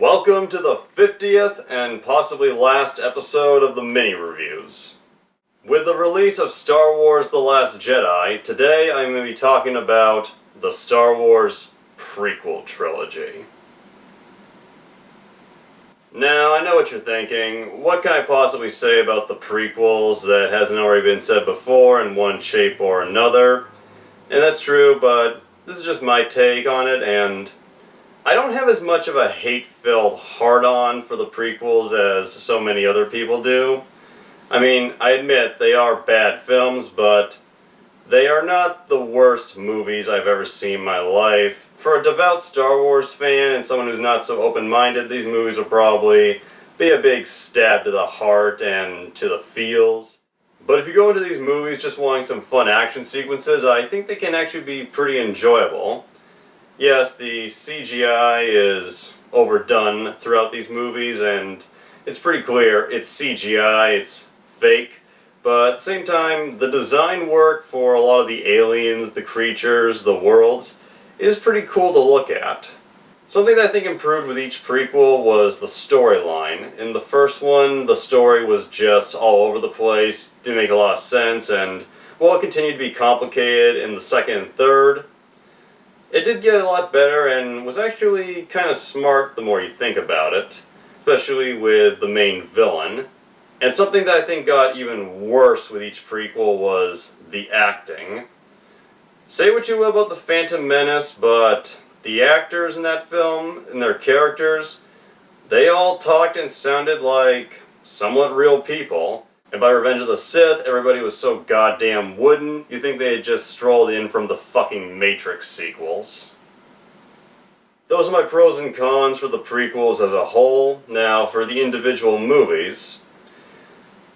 Welcome to the 50th and possibly last episode of the mini-reviews. With the release of Star Wars The Last Jedi, today I'm going to be talking about the Star Wars Prequel Trilogy. Now, I know what you're thinking. What can I possibly say about the prequels that hasn't already been said before in one shape or another? And that's true, but this is just my take on it, and I don't have as much of a hate-filled hard-on for the prequels as so many other people do. I mean, I admit they are bad films, but they are not the worst movies I've ever seen in my life. For a devout Star Wars fan and someone who's not so open-minded, these movies will probably be a big stab to the heart and to the feels. But if you go into these movies just wanting some fun action sequences, I think they can actually be pretty enjoyable. Yes, the CGI is overdone throughout these movies, and it's pretty clear it's CGI, it's fake, but at the same time, the design work for a lot of the aliens, the creatures, the worlds, is pretty cool to look at. Something that I think improved with each prequel was the storyline. In the first one, the story was just all over the place, didn't make a lot of sense, and while it continued to be complicated in the second and third, it did get a lot better and was actually kind of smart the more you think about it, especially with the main villain. And something that I think got even worse with each prequel was the acting. Say what you will about the Phantom Menace, but the actors in that film and their characters, they all talked and sounded like somewhat real people. And by Revenge of the Sith, everybody was so goddamn wooden, you'd think they had just strolled in from the fucking Matrix sequels. Those are my pros and cons for the prequels as a whole. Now, for the individual movies,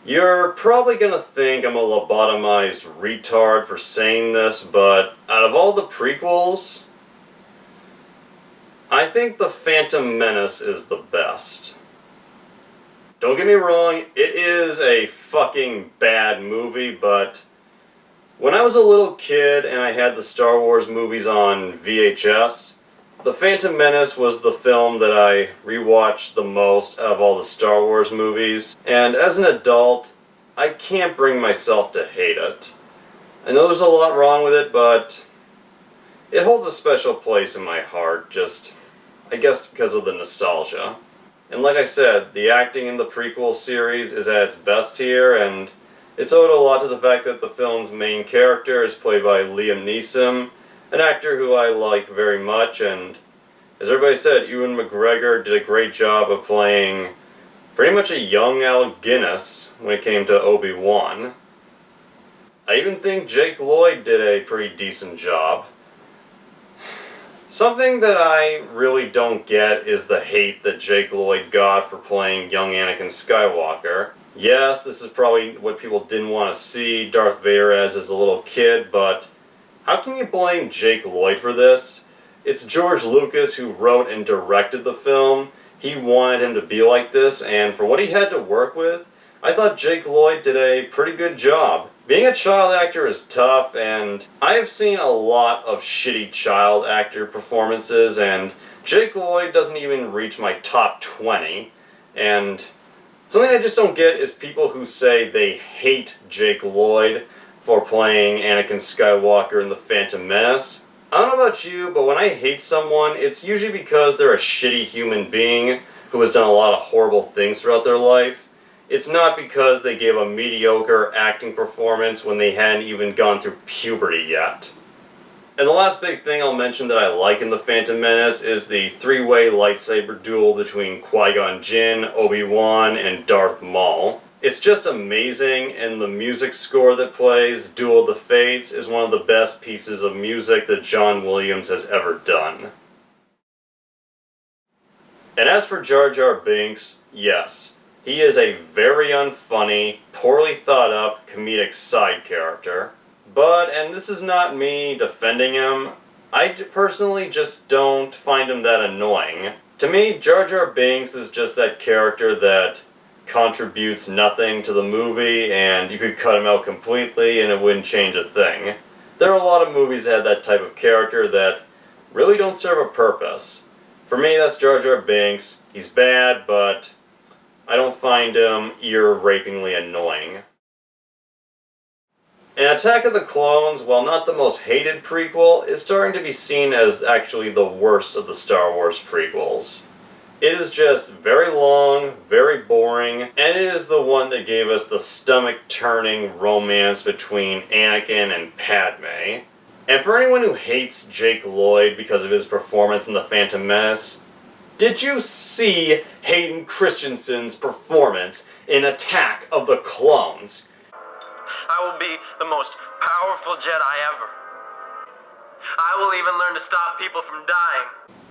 you're probably gonna think I'm a lobotomized retard for saying this, but out of all the prequels, I think the Phantom Menace is the best. Don't get me wrong, it is a fucking bad movie, but when I was a little kid and I had the Star Wars movies on VHS, The Phantom Menace was the film that I rewatched the most out of all the Star Wars movies, and as an adult, I can't bring myself to hate it. I know there's a lot wrong with it, but it holds a special place in my heart, just, I guess because of the nostalgia. And like I said, the acting in the prequel series is at its best here, and it's owed a lot to the fact that the film's main character is played by Liam Neeson, an actor who I like very much, and as everybody said, Ewan McGregor did a great job of playing pretty much a young Alec Guinness when it came to Obi-Wan. I even think Jake Lloyd did a pretty decent job. Something that I really don't get is the hate that Jake Lloyd got for playing young Anakin Skywalker. Yes, this is probably what people didn't want to see Darth Vader as a little kid, but how can you blame Jake Lloyd for this? It's George Lucas who wrote and directed the film. He wanted him to be like this, and for what he had to work with, I thought Jake Lloyd did a pretty good job. Being a child actor is tough, and I have seen a lot of shitty child actor performances, and Jake Lloyd doesn't even reach my top 20. And something I just don't get is people who say they hate Jake Lloyd for playing Anakin Skywalker in The Phantom Menace. I don't know about you, but when I hate someone, it's usually because they're a shitty human being who has done a lot of horrible things throughout their life. It's not because they gave a mediocre acting performance when they hadn't even gone through puberty yet. And the last big thing I'll mention that I like in The Phantom Menace is the three-way lightsaber duel between Qui-Gon Jinn, Obi-Wan, and Darth Maul. It's just amazing, and the music score that plays, Duel of the Fates, is one of the best pieces of music that John Williams has ever done. And as for Jar Jar Binks, yes, he is a very unfunny, poorly thought up, comedic side character. But, and this is not me defending him, I personally just don't find him that annoying. To me, Jar Jar Binks is just that character that contributes nothing to the movie, and you could cut him out completely and it wouldn't change a thing. There are a lot of movies that have that type of character that really don't serve a purpose. For me, that's Jar Jar Binks. He's bad, but I don't find him ear-rapingly annoying. And Attack of the Clones, while not the most hated prequel, is starting to be seen as actually the worst of the Star Wars prequels. It is just very long, very boring, and it is the one that gave us the stomach-turning romance between Anakin and Padme. And for anyone who hates Jake Lloyd because of his performance in The Phantom Menace, did you see Hayden Christensen's performance in Attack of the Clones? I will be the most powerful Jedi ever. I will even learn to stop people from dying.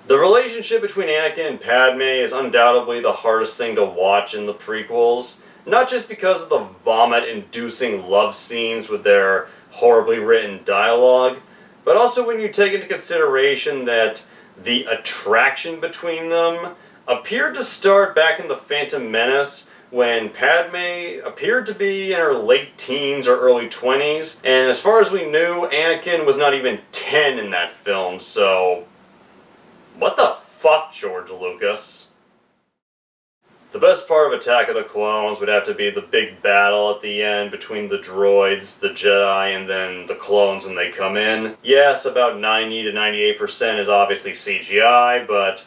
The relationship between Anakin and Padme is undoubtedly the hardest thing to watch in the prequels, not just because of the vomit-inducing love scenes with their horribly written dialogue, but also when you take into consideration that the attraction between them appeared to start back in The Phantom Menace, when Padme appeared to be in her late teens or early 20s, and as far as we knew, Anakin was not even 10 in that film, so what the fuck, George Lucas? The best part of Attack of the Clones would have to be the big battle at the end between the droids, the Jedi, and then the clones when they come in. Yes, about 90 to 98% is obviously CGI, but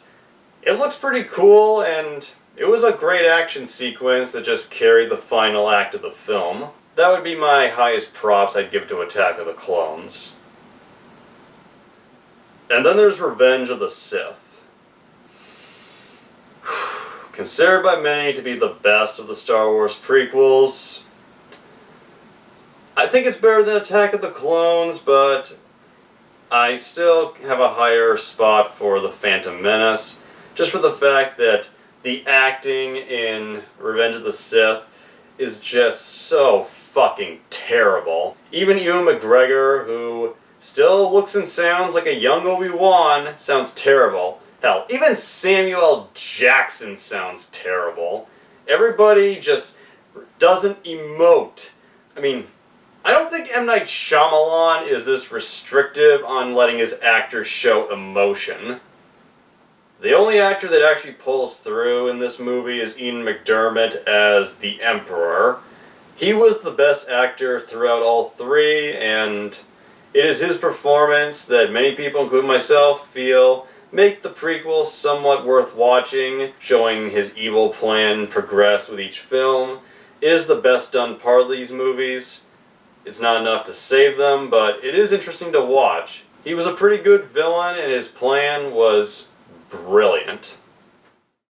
it looks pretty cool, and it was a great action sequence that just carried the final act of the film. That would be my highest props I'd give to Attack of the Clones. And then there's Revenge of the Sith. Considered by many to be the best of the Star Wars prequels. I think it's better than Attack of the Clones, but I still have a higher spot for The Phantom Menace, just for the fact that the acting in Revenge of the Sith is just so fucking terrible. Even Ewan McGregor, who still looks and sounds like a young Obi-Wan, sounds terrible. Hell, even Samuel L. Jackson sounds terrible. Everybody just doesn't emote. I mean, I don't think M. Night Shyamalan is this restrictive on letting his actors show emotion. The only actor that actually pulls through in this movie is Ian McDiarmid as the Emperor. He was the best actor throughout all three, and it is his performance that many people, including myself, feel make the prequels somewhat worth watching, showing his evil plan progress with each film. It is the best done part of these movies. It's not enough to save them, but it is interesting to watch. He was a pretty good villain, and his plan was brilliant.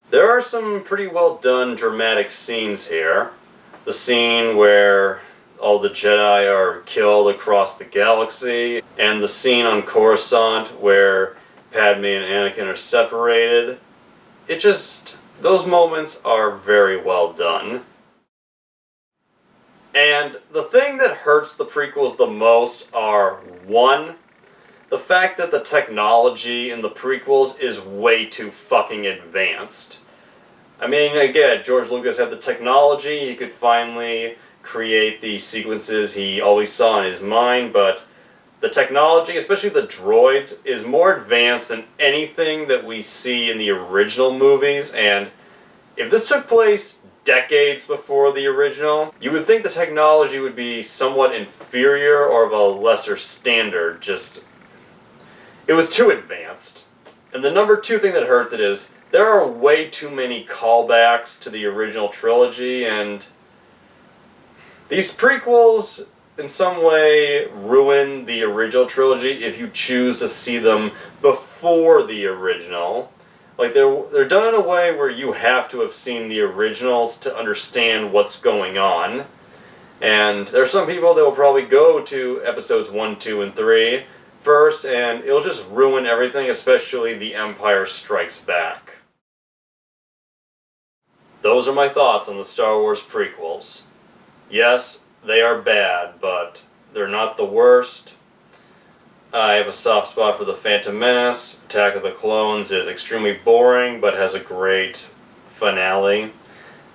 There are some pretty well done dramatic scenes here. The scene where all the Jedi are killed across the galaxy, and the scene on Coruscant where Padme and Anakin are separated. Those moments are very well done. And the thing that hurts the prequels the most are, one, the fact that the technology in the prequels is way too fucking advanced. I mean, again, George Lucas had the technology, he could finally create the sequences he always saw in his mind, but the technology, especially the droids, is more advanced than anything that we see in the original movies, and if this took place decades before the original, you would think the technology would be somewhat inferior or of a lesser standard, it was too advanced. And the number two thing that hurts it is, there are way too many callbacks to the original trilogy, and these prequels in some way ruin the original trilogy if you choose to see them before the original. Like, they're done in a way where you have to have seen the originals to understand what's going on. And there are some people that will probably go to episodes 1, 2, and 3 first, and it'll just ruin everything, especially The Empire Strikes Back. Those are my thoughts on the Star Wars prequels. Yes, they are bad, but they're not the worst. I have a soft spot for The Phantom Menace. Attack of the Clones is extremely boring, but has a great finale.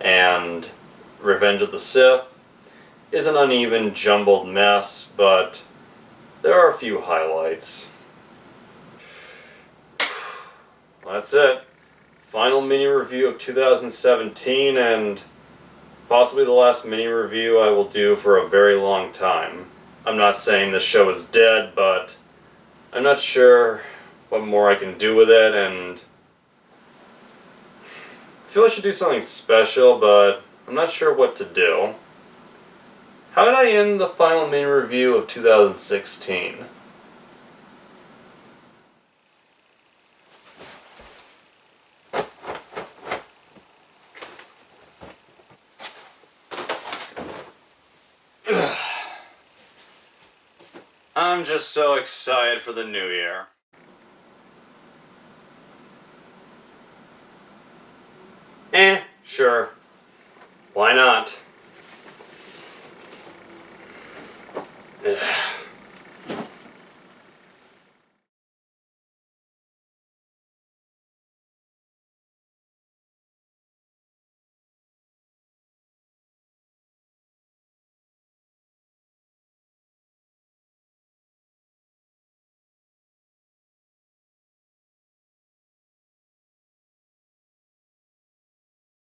And Revenge of the Sith is an uneven, jumbled mess, but there are a few highlights. that's it. Final mini review of 2017, and possibly the last mini review I will do for a very long time. I'm not saying this show is dead, but I'm not sure what more I can do with it, and I feel I should do something special, but I'm not sure what to do. How did I end the final mini review of 2016? I'm just so excited for the new year. Sure. Why not?